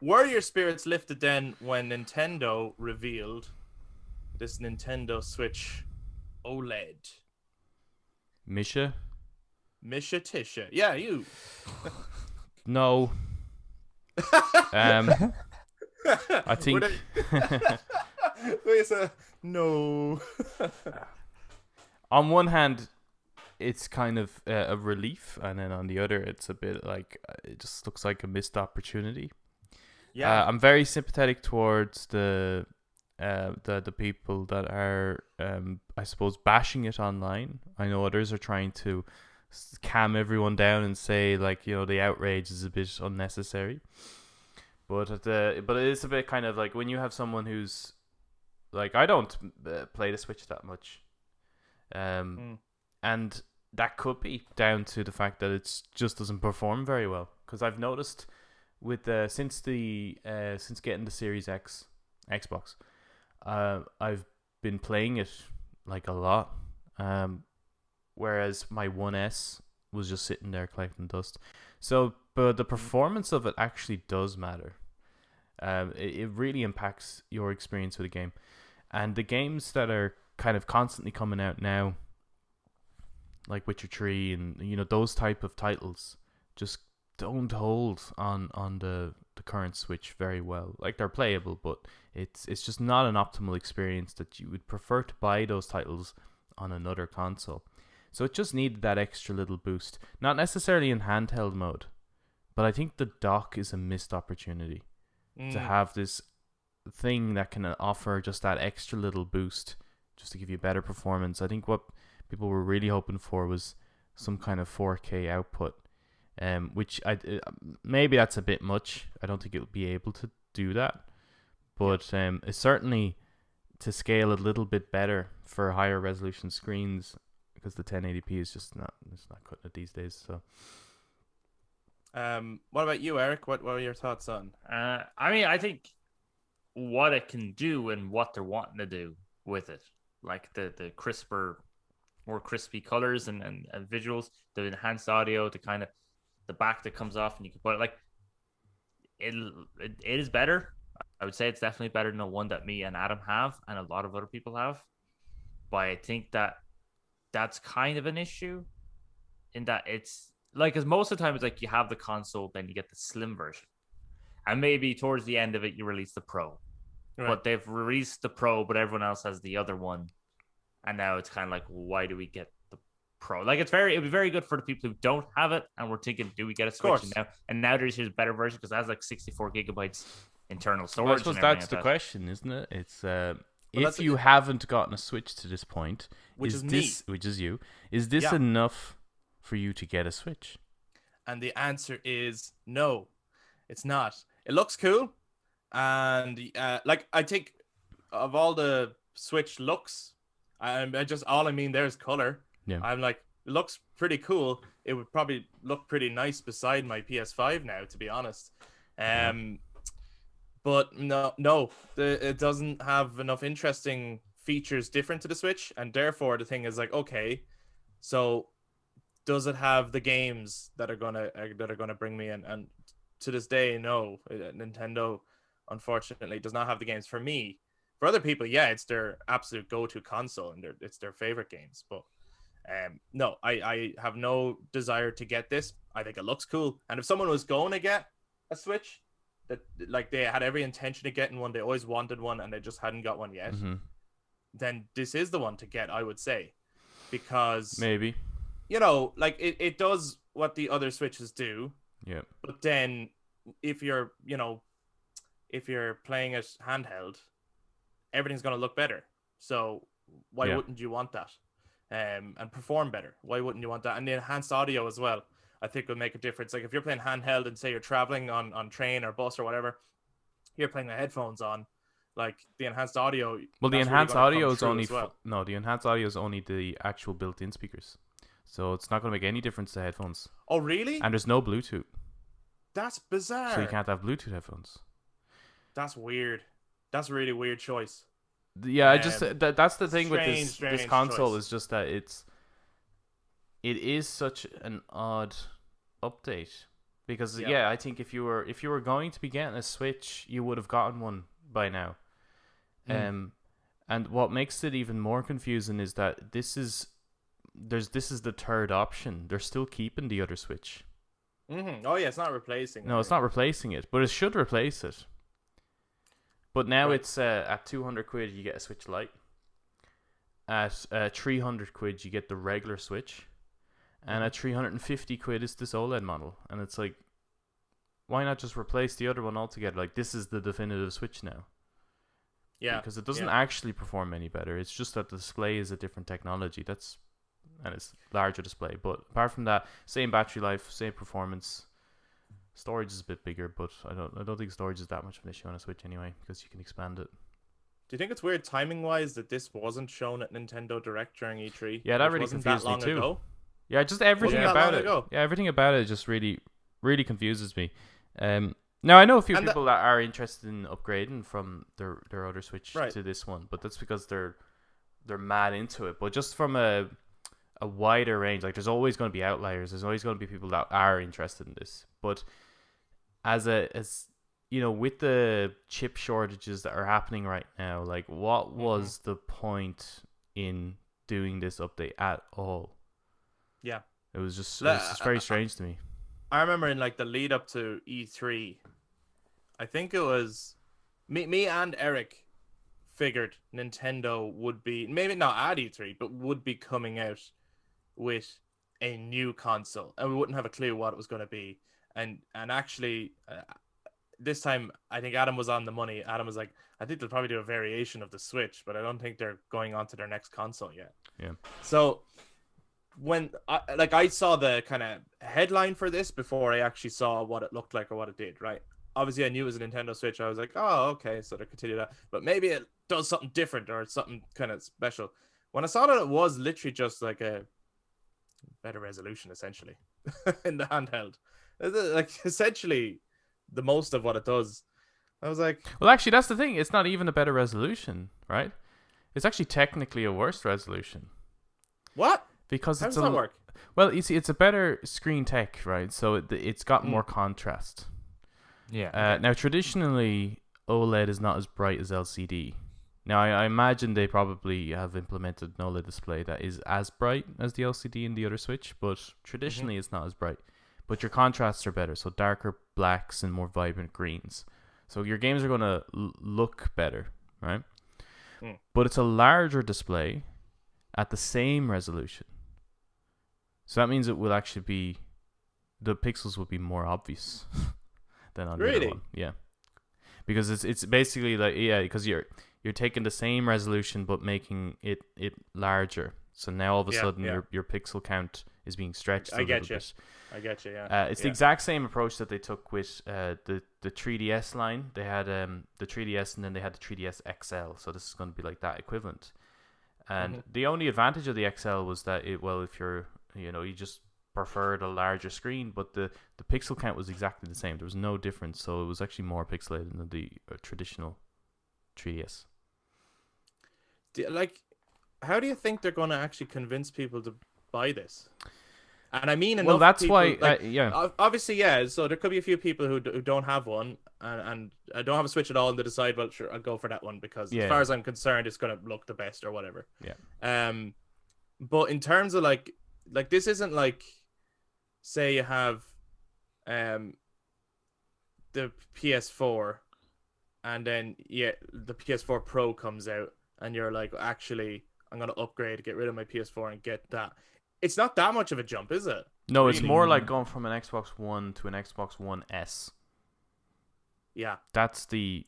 were your spirits lifted then when Nintendo revealed this Nintendo Switch OLED? Misha? Misha Tisha. Yeah, you. No. I Were think they... Wait a no. on one hand, it's kind of a relief, and then on the other, it's a bit like it just looks like a missed opportunity. Yeah. I'm very sympathetic towards the people that are I suppose bashing it online. I know others are trying to calm everyone down and say like the outrage is a bit unnecessary. But it is a bit kind of like when you have someone who's like I don't play the Switch that much, and that could be down to the fact that it just doesn't perform very well. Because I've noticed with since getting the Series X Xbox, I've been playing it like a lot, whereas my 1S was just sitting there collecting dust. So, but the performance of it actually does matter. It really impacts your experience with the game, and the games that are kind of constantly coming out now, like Witcher 3 and those type of titles, just don't hold on the current Switch very well. Like they're playable, but it's just not an optimal experience that you would prefer to buy those titles on another console. So it just needed that extra little boost. Not necessarily in handheld mode, but I think the dock is a missed opportunity to have this thing that can offer just that extra little boost just to give you better performance. I think what people were really hoping for was some kind of 4K output, which maybe that's a bit much. I don't think it'll be able to do that, but it's certainly to scale a little bit better for higher resolution screens, because the 1080p is just not cutting it these days. So, what about you, Eric? What are your thoughts on? I mean, I think what it can do and what they're wanting to do with it, like the crisper, more crispy colors and visuals, the enhanced audio, the kind of the back that comes off, and you can put it like it is better. I would say it's definitely better than the one that me and Adam have, and a lot of other people have. But I think that's kind of an issue in that it's like, because most of the time it's like you have the console, then you get the slim version, and maybe towards the end of it you release the Pro. Right. But they've released the Pro, but everyone else has the other one, and now it's kind of like, why do we get the Pro? Like it'd be very good for the people who don't have it, and we're thinking, do we get a Switch? And now there's a better version because it has like 64 gigabytes internal storage. Well, I suppose that's the question, isn't it? It's if you haven't gotten a Switch to this point, which is this enough for you to get a Switch? And the answer is no, it's not. It looks cool, and like I think of all the Switch looks, I mean there's color. Yeah. I'm like, it looks pretty cool. It would probably look pretty nice beside my PS5 now, to be honest. But no, it doesn't have enough interesting features different to the Switch, and therefore the thing is like, okay, so does it have the games that are gonna bring me in? And to this day, no. Nintendo, unfortunately, does not have the games for me. For other people, yeah, it's their absolute go-to console, and it's their favorite games. But no, I have no desire to get this. I think it looks cool, and if someone was going to get a Switch, that like they had every intention of getting one, they always wanted one, and they just hadn't got one yet, then this is the one to get, I would say, because maybe, like it does what the other Switches do. Yeah. But then if you're playing it handheld, everything's going to look better. So why wouldn't you want that? And perform better. Why wouldn't you want that? And the enhanced audio as well, I think would make a difference. Like if you're playing handheld and say you're traveling on train or bus or whatever, you're playing the headphones on, like the enhanced audio. Well, the enhanced audio is only the enhanced audio is only the actual built-in speakers, so it's not going to make any difference to headphones. Oh, really? And there's no Bluetooth. That's bizarre. So you can't have Bluetooth headphones. That's weird. That's a really weird choice. Yeah, I just that's the thing with this console choice. Is just that it is such an odd update Because Yeah. I think if you were going to be getting a Switch, you would have gotten one by now. And what makes it even more confusing is that this is the third option. They're still keeping the other Switch. Oh yeah, it's not replacing it. No, it's not replacing it, but it should replace it. But now it's at 200 quid you get a Switch Lite. At 300 quid you get the regular Switch, and at 350 quid is this OLED model. And it's like, why not just replace the other one altogether? Like, this is the definitive Switch now. Yeah, because it doesn't actually perform any better. It's just that the display is a different technology. And it's larger display. But apart from that, same battery life, same performance. Storage is a bit bigger, but I don't think storage is that much of an issue on a Switch anyway, because you can expand it. Do you think it's weird timing wise that this wasn't shown at Nintendo Direct during E3? Yeah, that really wasn't confused that long me too. ago? Yeah, just everything Wasn't that about long it. ago? Yeah, everything about it just really, really confuses me. Now I know a few people that are interested in upgrading from their other Switch to this one, but that's because they're mad into it. But just from a wider range, like, there's always going to be outliers. There's always going to be people that are interested in this. But as you know, with the chip shortages that are happening right now, like, what was the point in doing this update at all? Yeah, it was just very strange to me. I remember in, like, the lead up to E3, I think it was me and Eric figured Nintendo would be, maybe not at E3, but would be coming out with a new console, and we wouldn't have a clue what it was going to be. And actually, this time I think Adam was on the money. Adam was like, I think they'll probably do a variation of the Switch, but I don't think they're going on to their next console yet. Yeah. So when I saw the kind of headline for this before I actually saw what it looked like or what it did, right? Obviously I knew it was a Nintendo Switch. I was like, oh, okay, so they continue that, but maybe it does something different or something kind of special. When I saw that it was literally just like a better resolution, essentially, in the handheld, like, essentially the most of what it does, I was like, well, actually, that's the thing. It's not even a better resolution, right? It's actually technically a worse resolution. What? Because how does that work? Well, you see, it's a better screen tech, right? So it's got more contrast. Yeah. Now, traditionally, OLED is not as bright as LCD. Now, I imagine they probably have implemented an OLED display that is as bright as the LCD in the other Switch, but traditionally it's not as bright. But your contrasts are better, so darker blacks and more vibrant greens. So your games are going to look better, right? But it's a larger display at the same resolution. So that means it will actually be, the pixels will be more obvious than on the other one. Yeah. Because it's basically like, because you're taking the same resolution but making it larger. So now all of a sudden your pixel count is being stretched a little bit. I get you, yeah. It's the exact same approach that they took with the 3DS line. They had the 3DS and then they had the 3DS XL. So this is going to be like that equivalent. And the only advantage of the XL was that if you're, you just preferred a larger screen, but the pixel count was exactly the same. There was no difference. So it was actually more pixelated than the traditional 3DS. How do you think they're going to actually convince people to buy this? And I mean, well, that's people, why. Obviously, yeah. So there could be a few people who don't have one and don't have a Switch at all, and they decide, well, sure, I'll go for that one because, as far as I'm concerned, it's going to look the best or whatever. Yeah. But in terms of like this isn't like, say you have, the PS4, and then the PS4 Pro comes out, and you're like, actually, I'm going to upgrade, get rid of my PS4 and get that. It's not that much of a jump, is it? No, really? It's more like going from an Xbox One to an Xbox One S. Yeah. That's the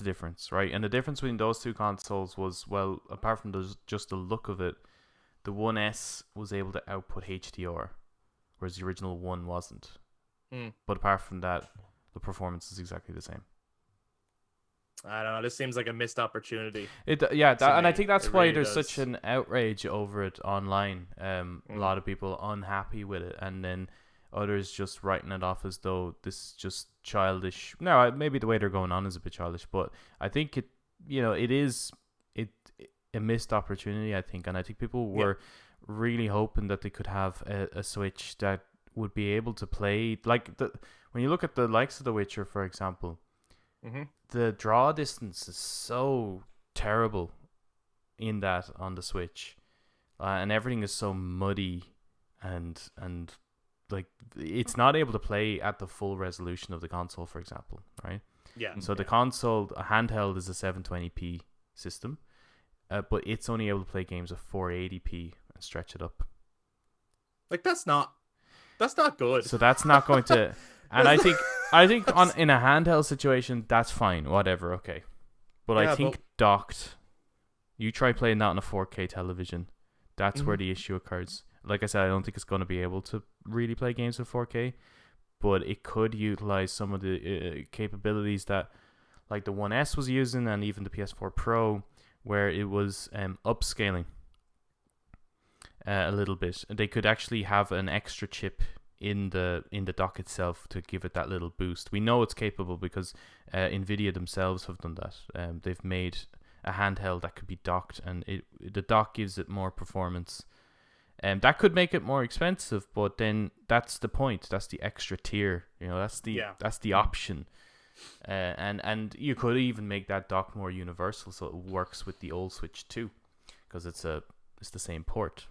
difference, right? And the difference between those two consoles was, well, apart from just the look of it, the One S was able to output HDR, whereas the original One wasn't. But apart from that, the performance is exactly the same. I don't know. This seems like a missed opportunity. And I think that's why there's such an outrage over it online. A lot of people unhappy with it, and then others just writing it off as though this is just childish. No, maybe the way they're going on is a bit childish, but I think it is a missed opportunity. I think, and I think people were really hoping that they could have a Switch that would be able to play when you look at the likes of The Witcher, for example, the draw distance is so terrible in that on the Switch, and everything is so muddy and like it's not able to play at the full resolution of the console, for example, right? Yeah. So the console, a handheld, is a 720p system, but it's only able to play games of 480p and stretch it up. Like that's not good. So that's not going to. And I think in a handheld situation that's fine, whatever, okay. But I think docked, you try playing that on a 4K television, that's where the issue occurs. Like I said, I don't think it's going to be able to really play games in 4K, but it could utilize some of the capabilities that like the 1S was using, and even the PS4 Pro, where it was upscaling a little bit. They could actually have an extra chip in the dock itself to give it that little boost. We know it's capable because Nvidia themselves have done that. They've made a handheld that could be docked, and the dock gives it more performance. That could make it more expensive, but then that's the point. That's the extra tier. You know, that's the option. And you could even make that dock more universal, so it works with the old Switch too, because it's the same port.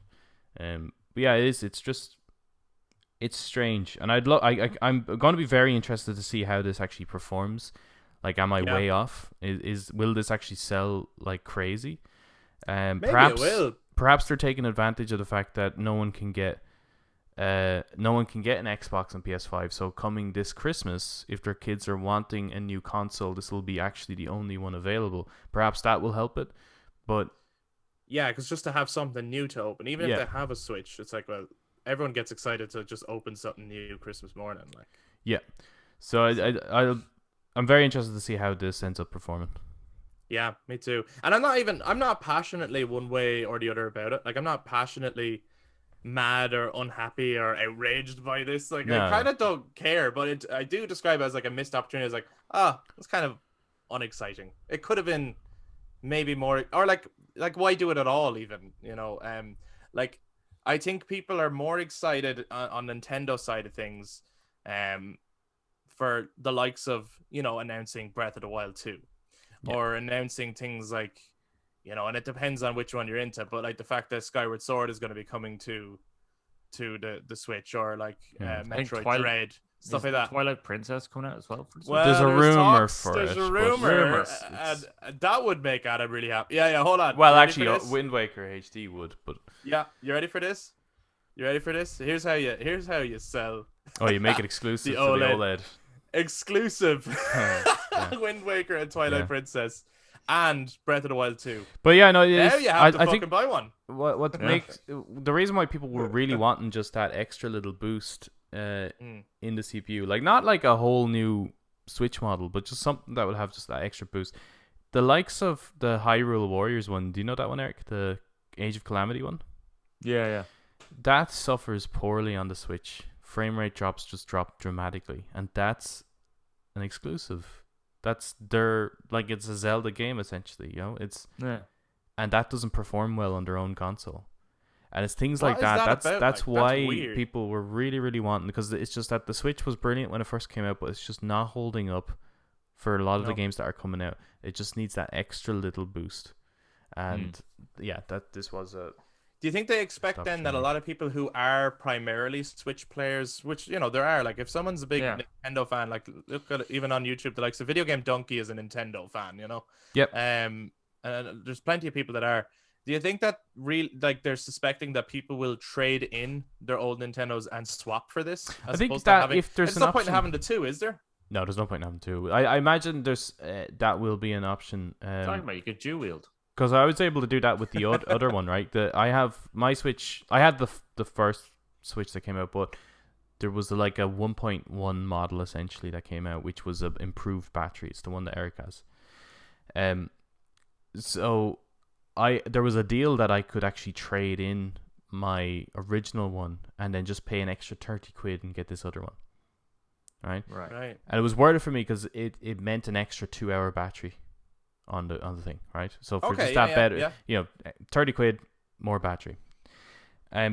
But yeah, it is. It's strange, and I'm going to be very interested to see how this actually performs. Like, am I way off? Will this actually sell like crazy? Maybe perhaps it will. Perhaps they're taking advantage of the fact that no one can get an Xbox and PS5. So coming this Christmas, if their kids are wanting a new console, this will be actually the only one available. Perhaps that will help it, but yeah, because just to have something new to open, even if they have a Switch, it's like, well, everyone gets excited to just open something new Christmas morning. Like, yeah. So I'm very interested to see how this ends up performing. Yeah, me too. And I'm not passionately one way or the other about it. Like, I'm not passionately mad or unhappy or outraged by this. Like, I kind of don't care, but I do describe it as like a missed opportunity. It's like, it's kind of unexciting. It could have been maybe more, or like why do it at all even, you know? Like, I think people are more excited on Nintendo side of things for the likes of, you know, announcing Breath of the Wild 2. Or announcing things like, you know, and it depends on which one you're into, but like the fact that Skyward Sword is going to be coming to the Switch, or like Metroid Dread, stuff like that. Twilight Princess coming out as well. Well, there's a rumor There's a rumor, and that would make Adam really happy. Yeah, hold on. Well, actually, Wind Waker HD would, but yeah, you ready for this? Here's how you sell. Oh, you make it exclusive for the OLED. Exclusive Wind Waker and Twilight Princess and Breath of the Wild 2. But yeah, no, now you have to fucking buy one. What makes the reason why people were really wanting just that extra little boost in the CPU, like not like a whole new Switch model, but just something that would have just that extra boost. The likes of the Hyrule Warriors one, do you know that one, Eric? The Age of Calamity one? Yeah. That suffers poorly on the Switch. Frame rate just drop dramatically, and that's an exclusive. That's it's a Zelda game essentially, you know. And that doesn't perform well on their own console, and it's things like that. That's why people were really, really wanting, because it's just that the Switch was brilliant when it first came out, but it's just not holding up for a lot of the games that are coming out. It just needs that extra little boost, and this was a. Do you think they expect then that a lot of people who are primarily Switch players, which, you know, there are, like if someone's a big Nintendo fan, like look at it, even on YouTube, the likes of Video Game Donkey is a Nintendo fan, you know? Yep. And there's plenty of people that are. Do you think that they're suspecting that people will trade in their old Nintendos and swap for this? I think that if there's no point in having the two, is there? No, there's no point in having two. I imagine there's that will be an option. Talking about you could dual wield. Because I was able to do that with the other one, right? I have my Switch. I had the first Switch that came out, but there was like a 1.1 model essentially that came out, which was an improved battery. It's the one that Eric has. So there was a deal that I could actually trade in my original one and then just pay an extra 30 quid and get this other one. Right. And it was worth it for me because it meant an extra 2-hour battery on the thing, right? So for just that better, you know, 30 quid more battery.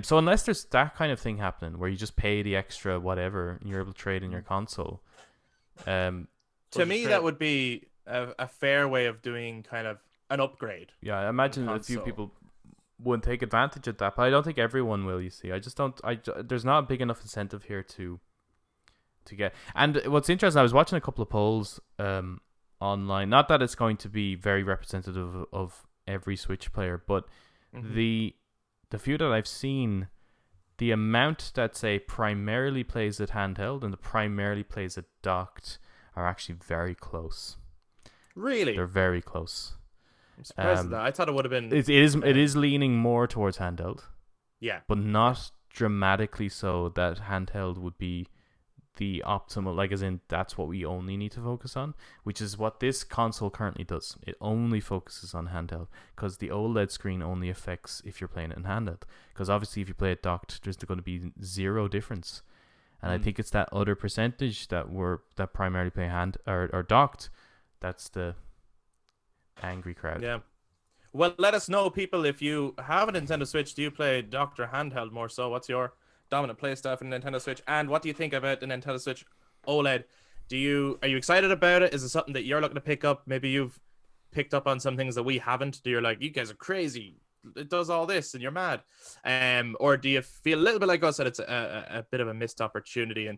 So unless there's that kind of thing happening where you just pay the extra whatever and you're able to trade in your console, To Well, me, just that would be a fair way of doing kind of an upgrade. yeah, I imagine a few console. people would take advantage of that, but I don't think everyone will. You see, I just don't. There's not a big enough incentive here to get. And what's interesting, I was watching a couple of polls online. Not that it's going to be very representative of every Switch player, but the few that I've seen, the amount that say primarily plays it handheld and the primarily plays it docked are actually very close. Really? They're very close. I'm surprised at that. I thought it would have been. It is leaning more towards handheld, Yeah. but not dramatically so that handheld would be the optimal, like as in that's what we only need to focus on, which is what this console currently does. It only focuses on handheld because the OLED screen only affects if you're playing it in handheld, because obviously if you play it docked there's going to be zero difference, and I think it's that other percentage that primarily play hand or docked, that's the angry crowd. Yeah. Well, let us know, people, if you have a Nintendo Switch, do you play docked or handheld more so? What's your dominant play style for Nintendo Switch? And what do you think about the Nintendo Switch OLED? Are you excited about it? Is it something that you're looking to pick up? Maybe you've picked up on some things that we haven't. You're like, you guys are crazy. It does all this and you're mad. Or do you feel a little bit like us that it's a bit of a missed opportunity? And